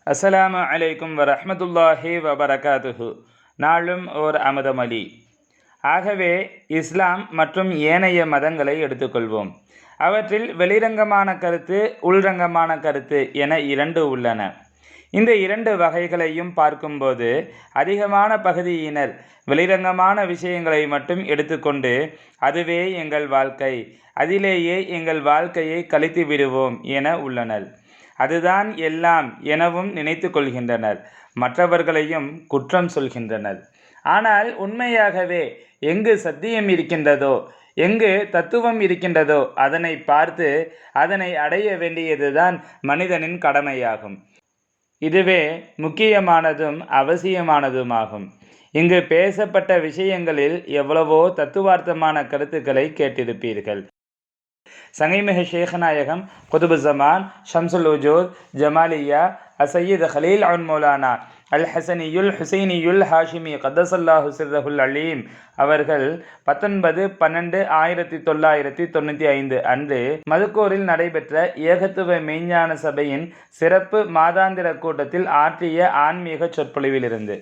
அஸ்ஸலாமு அலைக்கும் வரஹ்மத்துல்லாஹி வபரகாத்துஹு. நாளும் ஓர் அமுதமொழி. ஆகவே இஸ்லாம் மற்றும் ஏனைய மதங்களை எடுத்துக்கொள்வோம். அவற்றில் வெளிரங்கமான கருத்து, உள்ரங்கமான கருத்து என இரண்டு உள்ளன. இந்த இரண்டு வகைகளையும் பார்க்கும்போது அதிகமான பகுதியினர் வெளிரங்கமான விஷயங்களை மட்டும் எடுத்துக்கொண்டு அதுவே எங்கள் வாழ்க்கை, அதிலேயே எங்கள் வாழ்க்கையை கழித்து விடுவோம் என உள்ளனர். அதுதான் எல்லாம் எனவும் நினைத்து கொள்கின்றனர். மற்றவர்களையும் குற்றம் சொல்கின்றனர். ஆனால் உண்மையாகவே எங்கு சத்தியம் இருக்கின்றதோ, எங்கு தத்துவம் இருக்கின்றதோ அதனை பார்த்து அதனை அடைய வேண்டியதுதான் மனிதனின் கடமையாகும். இதுவே முக்கியமானதும் அவசியமானதுமாகும். இங்கு பேசப்பட்ட விஷயங்களில் எவ்வளவோ தத்துவார்த்தமான கருத்துக்களை கேட்டிருப்பீர்கள். சங்கைமிகு ஷேഖநாயகம் குதுபுஸ்ஸமான் ஷம்சுல் உஜூத் ஜமாலியா அசையீத் ஹலீல் அன் மௌலானா அல் ஹசனியுல் ஹுசைனியுல் ஹாஷிமி கத்தசல்லாஹு சிர்ரஹுல் அலீம் அவர்கள் 19/12/1995 அன்று மதுக்கூரில் நடைபெற்ற ஏகத்துவ மெய்ஞான சபையின் சிறப்பு மாதாந்திர கூட்டத்தில் ஆற்றிய ஆன்மீக சொற்பொழிவிலிருந்து